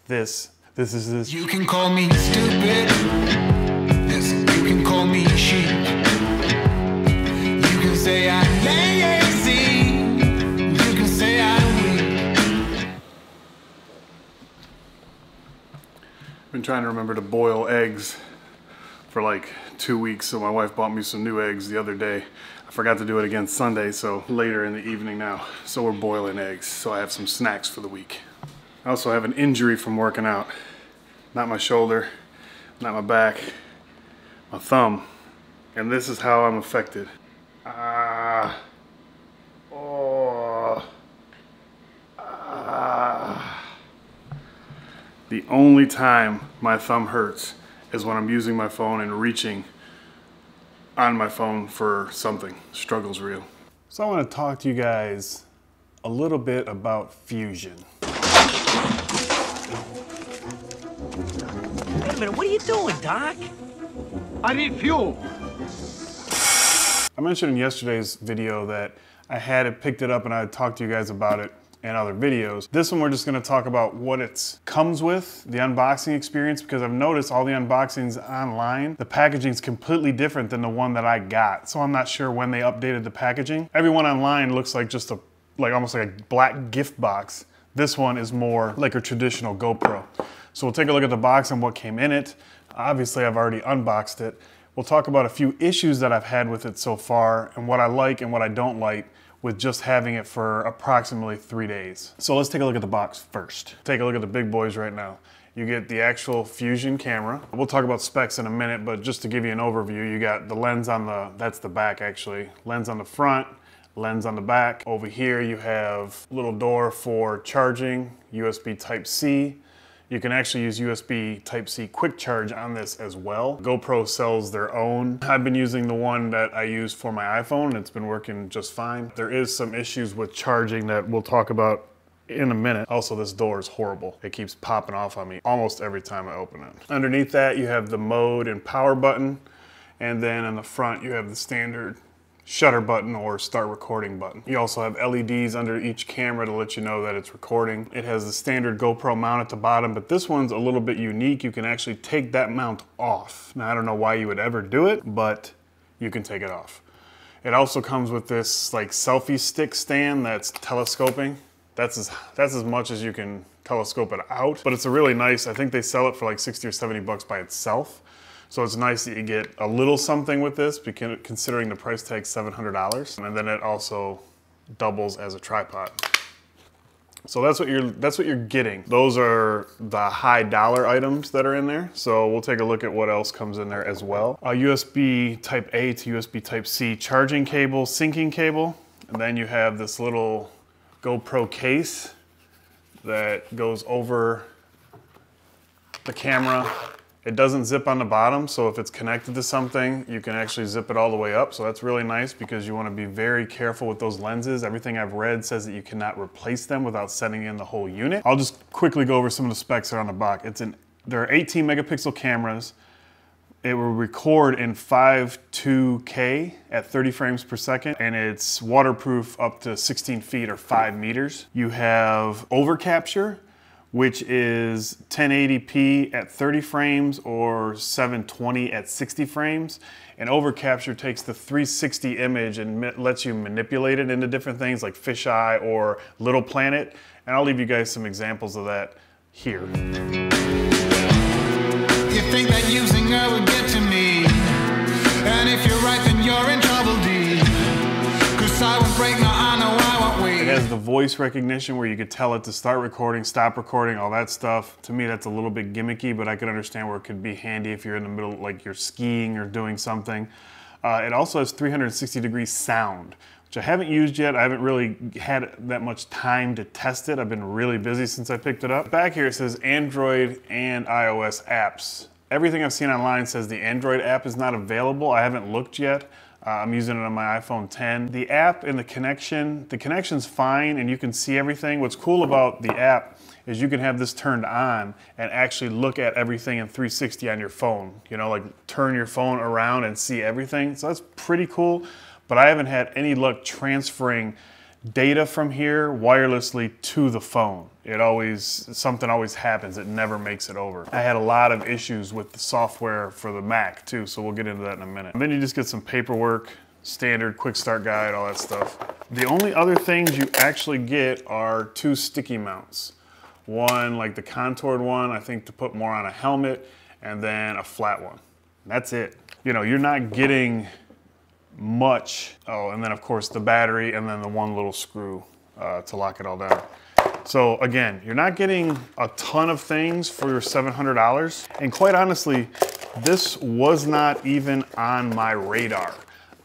This is. You can call me stupid. Yes, you can call me sheep. You can say I'm lazy. You can say I'm weak. Been trying to remember to boil eggs for like 2 weeks, so my wife bought me some new eggs the other day. I forgot to do it again Sunday, so later in the evening now. So we're boiling eggs, so I have some snacks for the week. I also have an injury from working out. Not my shoulder, not my back, my thumb. And this is how I'm affected. The only time my thumb hurts is when I'm using my phone and reaching on my phone for something. Struggle's real. So I want to talk to you guys a little bit about fusion. Wait a minute, what are you doing, Doc? I need fuel. I mentioned in yesterday's video that I had picked it up and I had talked to you guys about it in other videos. This one we're just going to talk about what it comes with, the unboxing experience, because I've noticed all the unboxings online, the packaging is completely different than the one that I got. So I'm not sure when they updated the packaging. Everyone online looks like just almost like a black gift box. This one is more like a traditional GoPro. So we'll take a look at the box and what came in it. Obviously, I've already unboxed it. We'll talk about a few issues that I've had with it so far and what I like and what I don't like with just having it for approximately 3 days. So let's take a look at the box first. Take a look at the big boys right now. You get the actual Fusion camera. We'll talk about specs in a minute, but just to give you an overview, you got the lens on that's the back actually, lens on the front, lens on the back. Over here you have a little door for charging, USB Type-C. You can actually use USB Type-C quick charge on this as well. GoPro sells their own. I've been using the one that I use for my iPhone and it's been working just fine. There is some issues with charging that we'll talk about in a minute. Also, this door is horrible. It keeps popping off on me almost every time I open it. Underneath that, you have the mode and power button. And then in the front, you have the standard shutter button or start recording button. You also have LEDs under each camera to let you know that it's recording. It has the standard GoPro mount at the bottom, but this one's a little bit unique. You can actually take that mount off. Now, I don't know why you would ever do it, but you can take it off. It also comes with this like selfie stick stand that's telescoping. That's as much as you can telescope it out, but it's a really nice, I think they sell it for like 60 or 70 bucks by itself. So it's nice that you get a little something with this, considering the price tag $700. And then it also doubles as a tripod. So that's what you're getting. Those are the high dollar items that are in there. So we'll take a look at what else comes in there as well. A USB Type A to USB Type C charging cable, syncing cable. And then you have this little GoPro case that goes over the camera. It doesn't zip on the bottom, so if it's connected to something, you can actually zip it all the way up. So that's really nice because you want to be very careful with those lenses. Everything I've read says that you cannot replace them without setting in the whole unit. I'll just quickly go over some of the specs that are on the box. There are 18 megapixel cameras. It will record in 5.2K at 30 frames per second, and it's waterproof up to 16 feet or 5 meters. You have overcapture, which is 1080p at 30 frames or 720 at 60 frames. And overcapture takes the 360 image and lets you manipulate it into different things like fisheye or little planet. And I'll leave you guys some examples of that here. You think that using her would get to me? And if you're right, then you're in trouble, D. 'Cause I won't break, no, I know I won't wait. It has the voice recognition where you could tell it to start recording, stop recording, all that stuff. To me, that's a little bit gimmicky, but I can understand where it could be handy if you're in the middle, like you're skiing or doing something. It also has 360-degree sound, which I haven't used yet. I haven't really had that much time to test it. I've been really busy since I picked it up. Back here it says Android and iOS apps. Everything I've seen online says the Android app is not available. I haven't looked yet. I'm using it on my iPhone 10. The app and the connection's fine and you can see everything. What's cool about the app is you can have this turned on and actually look at everything in 360 on your phone. You know, like turn your phone around and see everything. So that's pretty cool, but I haven't had any luck transferring data from here wirelessly to the phone. Something always happens. It never makes it over. I had a lot of issues with the software for the Mac too, so we'll get into that in a minute. And then you just get some paperwork, standard quick start guide, all that stuff. The only other things you actually get are 2 sticky mounts. One, like the contoured one, I think to put more on a helmet, and then a flat one. That's it. You know, you're not getting much. Oh, and then of course the battery, and then the one little screw to lock it all down. So again, you're not getting a ton of things for your $700. And quite honestly, this was not even on my radar.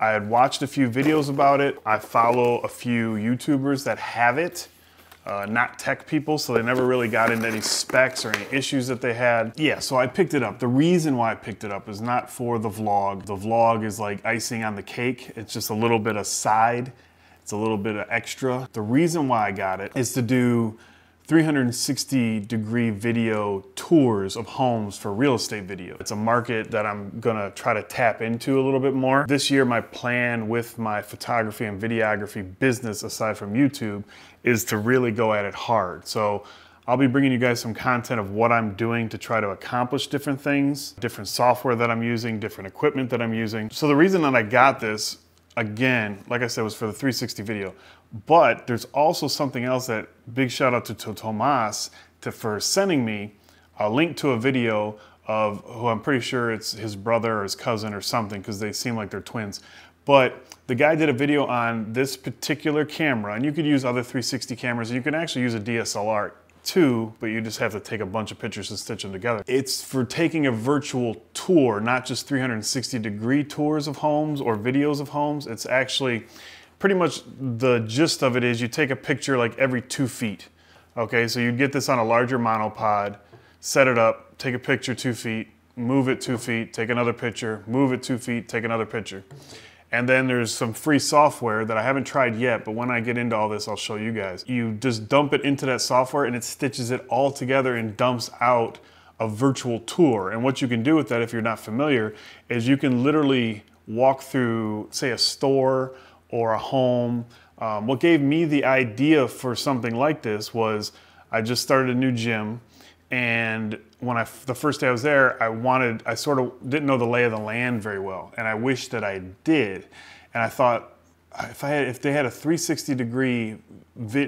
I had watched a few videos about it. I follow a few YouTubers that have it, not tech people, so they never really got into any specs or any issues that they had. Yeah, so I picked it up. The reason why I picked it up is not for the vlog. The vlog is like icing on the cake. It's just a little bit of side. It's a little bit of extra. The reason why I got it is to do 360-degree video tours of homes for real estate video. It's a market that I'm gonna try to tap into a little bit more. This year, my plan with my photography and videography business, aside from YouTube, is to really go at it hard. So I'll be bringing you guys some content of what I'm doing to try to accomplish different things, different software that I'm using, different equipment that I'm using. So the reason that I got this, again, like I said, was for the 360 video. But there's also something else that, big shout out to Tomas for sending me a link to a video of who I'm pretty sure it's his brother or his cousin or something, because they seem like they're twins. But the guy did a video on this particular camera, and you could use other 360 cameras, and you can actually use a DSLR too, but you just have to take a bunch of pictures and stitch them together. It's for taking a virtual tour, not just 360-degree tours of homes or videos of homes. It's actually pretty much the gist of it is you take a picture like every 2 feet. Okay, so you'd get this on a larger monopod, set it up, take a picture 2 feet, move it 2 feet, take another picture, move it 2 feet, take another picture. And then there's some free software that I haven't tried yet, but when I get into all this, I'll show you guys. You just dump it into that software and it stitches it all together and dumps out a virtual tour. And what you can do with that, if you're not familiar, is you can literally walk through, say, a store or a home. What gave me the idea for something like this was I just started a new gym, and when the first day I was there, I sort of didn't know the lay of the land very well, and I wished that I did. And I thought, if they had a 360-degree,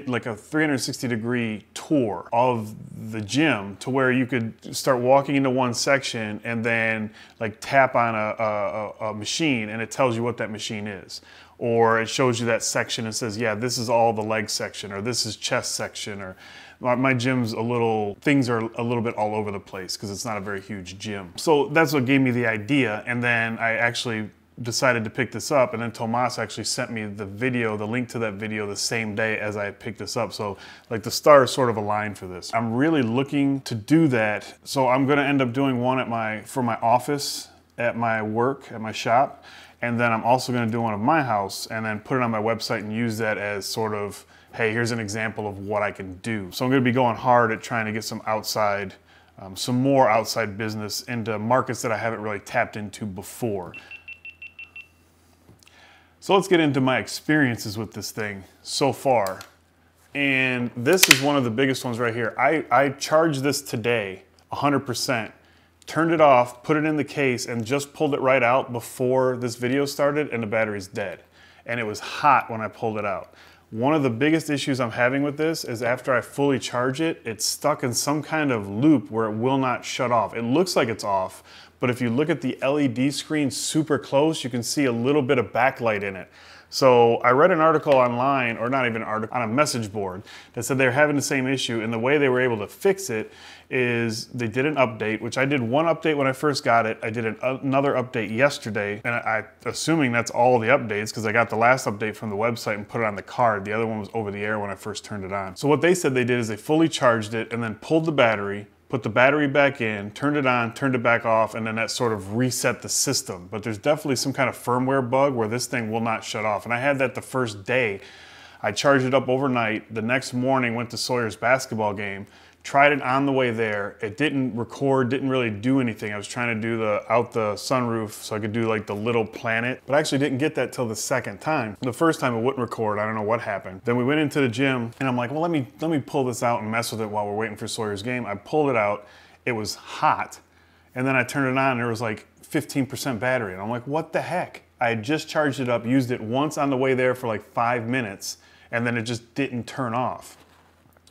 like a 360-degree tour of the gym, to where you could start walking into one section and then like tap on a machine and it tells you what that machine is. Or it shows you that section and says, yeah, this is all the leg section, or this is chest section, or my gym's things are a little bit all over the place because it's not a very huge gym. So that's what gave me the idea. And then I actually decided to pick this up, and then Tomas actually sent me the link to that video the same day as I picked this up. So like the stars sort of aligned for this. I'm really looking to do that. So I'm gonna end up doing one for my office, at my work, at my shop. And then I'm also gonna do one at my house and then put it on my website and use that as sort of, hey, here's an example of what I can do. So I'm gonna be going hard at trying to get some more outside business into markets that I haven't really tapped into before. So let's get into my experiences with this thing so far. And this is one of the biggest ones right here. I charged this today, 100%. Turned it off, put it in the case, and just pulled it right out before this video started, and the battery's dead. And it was hot when I pulled it out. One of the biggest issues I'm having with this is after I fully charge it, it's stuck in some kind of loop where it will not shut off. It looks like it's off, but if you look at the LED screen super close, you can see a little bit of backlight in it. So I read an article online, or not even an article, on a message board that said they're having the same issue, and the way they were able to fix it is they did an update, which I did one update when I first got it. I did another update yesterday, and I'm assuming that's all the updates because I got the last update from the website and put it on the card. The other one was over the air when I first turned it on. So what they said they did is they fully charged it and then pulled the battery, put the battery back in, turned it on, turned it back off, and then that sort of reset the system. But there's definitely some kind of firmware bug where this thing will not shut off. And I had that the first day. I charged it up overnight. The next morning went to Sawyer's basketball game, Tried it on the way there. It didn't record, didn't really do anything. I was trying to do out the sunroof so I could do like the little planet, but I actually didn't get that till the second time. The first time it wouldn't record. I don't know what happened. Then we went into the gym and I'm like, well, let me pull this out and mess with it while we're waiting for Sawyer's game. I pulled it out. It was hot. And then I turned it on and there was like 15% battery. And I'm like, what the heck? I had just charged it up, used it once on the way there for like 5 minutes, and then it just didn't turn off.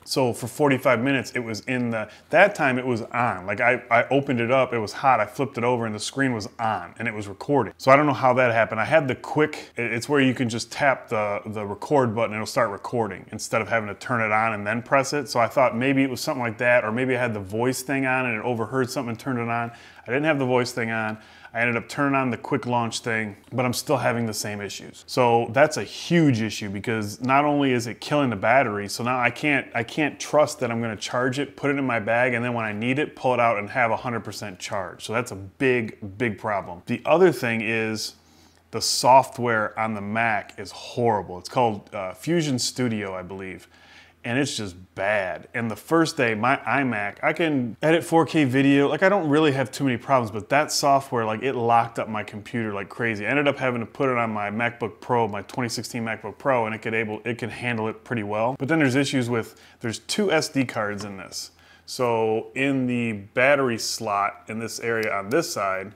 So for 45 minutes, it was that time it was on. Like I opened it up, it was hot, I flipped it over and the screen was on and it was recording. So I don't know how that happened. I had the quick, it's where you can just tap the record button and it'll start recording instead of having to turn it on and then press it. So I thought maybe it was something like that, or maybe I had the voice thing on and it overheard something and turned it on. I didn't have the voice thing on. I ended up turning on the quick launch thing, but I'm still having the same issues. So that's a huge issue because not only is it killing the battery, so now I can't trust that I'm gonna charge it, put it in my bag, and then when I need it, pull it out and have 100% charge. So that's a big, big problem. The other thing is the software on the Mac is horrible. It's called Fusion Studio, I believe. And it's just bad. And the first day, my iMac, I can edit 4K video. Like I don't really have too many problems, but that software, like it locked up my computer like crazy. I ended up having to put it on my MacBook Pro, my 2016 MacBook Pro, and it can handle it pretty well. But then there's issues with, there's 2 SD cards in this. So in the battery slot in this area on this side,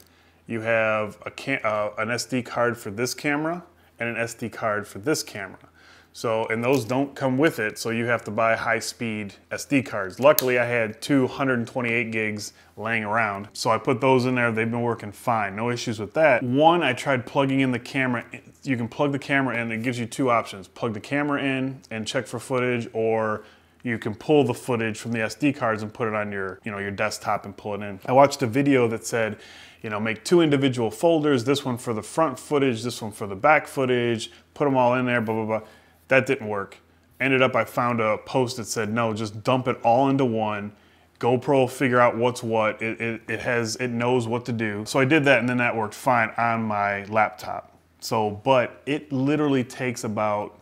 you have an SD card for this camera and an SD card for this camera. So, and those don't come with it, so you have to buy high-speed SD cards. Luckily, I had 2 128 gigs laying around, so I put those in there. They've been working fine, no issues with that. One, I tried plugging in the camera. You can plug the camera in, it gives you 2 options. Plug the camera in and check for footage, or you can pull the footage from the SD cards and put it on your, your desktop and pull it in. I watched a video that said, make 2 individual folders, this one for the front footage, this one for the back footage, put them all in there, blah, blah, blah. That didn't work. Ended up, I found a post that said, no, just dump it all into one. GoPro will figure out what's what. It knows what to do. So I did that and then that worked fine on my laptop. So, but it literally takes about,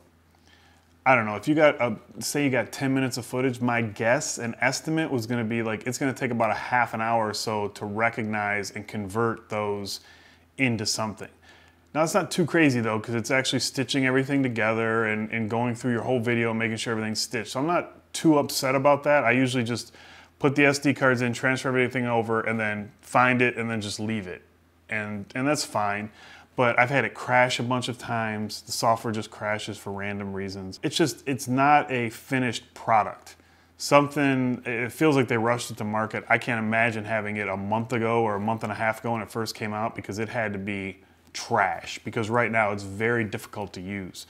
I don't know, if you got, say you got 10 minutes of footage, my guess, an estimate was gonna be like, it's gonna take about a half an hour or so to recognize and convert those into something. Now it's not too crazy though, because it's actually stitching everything together and going through your whole video and making sure everything's stitched. So I'm not too upset about that. I usually just put the SD cards in, transfer everything over, and then find it and then just leave it. And that's fine. But I've had it crash a bunch of times. The software just crashes for random reasons. It's not a finished product. It feels like they rushed it to market. I can't imagine having it a month ago or a month and a half ago when it first came out, because it had to be trash, because right now it's very difficult to use.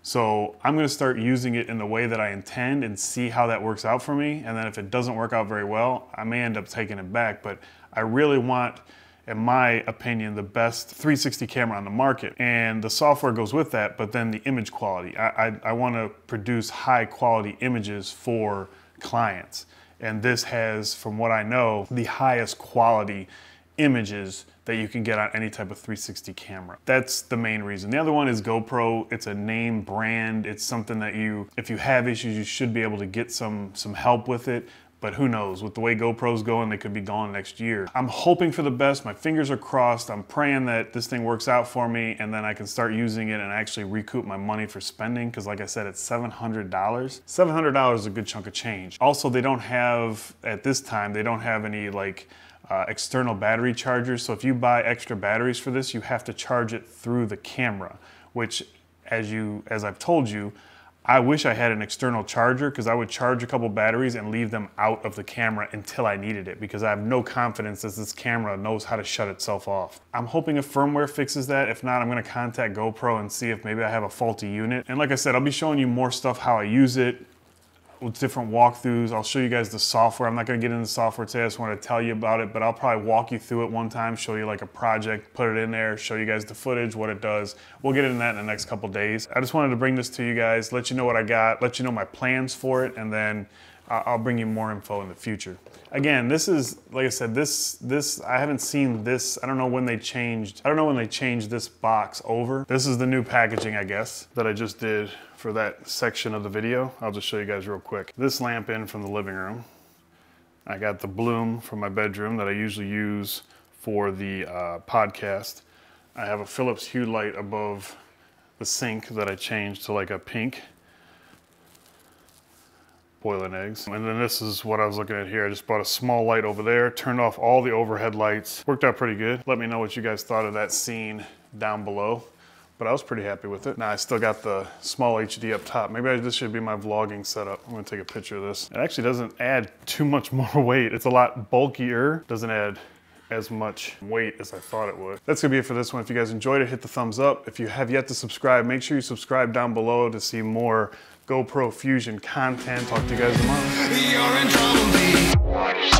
So I'm going to start using it in the way that I intend and see how that works out for me. And then if it doesn't work out very well, I may end up taking it back. But I really want, in my opinion, the best 360 camera on the market. And the software goes with that, but then the image quality. I want to produce high quality images for clients. And this has, from what I know, the highest quality images that you can get on any type of 360 camera. That's the main reason. The other one is GoPro. It's a name brand. It's something that if you have issues, you should be able to get some help with it. But who knows, with the way GoPro's going, they could be gone next year. I'm hoping for the best. My fingers are crossed. I'm praying that this thing works out for me and then I can start using it and actually recoup my money for spending. Because like I said, it's $700. $700 is a good chunk of change. Also, they don't have, at this time, they don't have any like external battery chargers. So if you buy extra batteries for this, you have to charge it through the camera, which as I've told you, I wish I had an external charger, because I would charge a couple batteries and leave them out of the camera until I needed it, because I have no confidence that this camera knows how to shut itself off. I'm hoping a firmware fixes that. If not, I'm gonna contact GoPro and see if maybe I have a faulty unit. And like I said, I'll be showing you more stuff, how I use it, with different walkthroughs. I'll show you guys the software. I'm not gonna get into the software today, I just wanna tell you about it, but I'll probably walk you through it one time, show you like a project, put it in there, show you guys the footage, what it does. We'll get into that in the next couple days. I just wanted to bring this to you guys, let you know what I got, let you know my plans for it, and then I'll bring you more info in the future. Again, this is, like I said, this I haven't seen this. I don't know when they changed this box over. This is the new packaging, I guess, that I just did for that section of the video. I'll just show you guys real quick. This lamp in from the living room. I got the Bloom from my bedroom that I usually use for the podcast. I have a Philips Hue light above the sink that I changed to like a pink. Boiling eggs. And then this is what I was looking at here. I just bought a small light over there, turned off all the overhead lights. Worked out pretty good. Let me know what you guys thought of that scene down below. But I was pretty happy with it. Now I still got the small HD up top. Maybe this should be my vlogging setup. I'm gonna take a picture of this. It actually doesn't add too much more weight. It's a lot bulkier. Doesn't add as much weight as I thought it would. That's gonna be it for this one. If you guys enjoyed it, hit the thumbs up. If you have yet to subscribe, make sure you subscribe down below to see more GoPro Fusion content. Talk to you guys tomorrow. You're in trouble, D.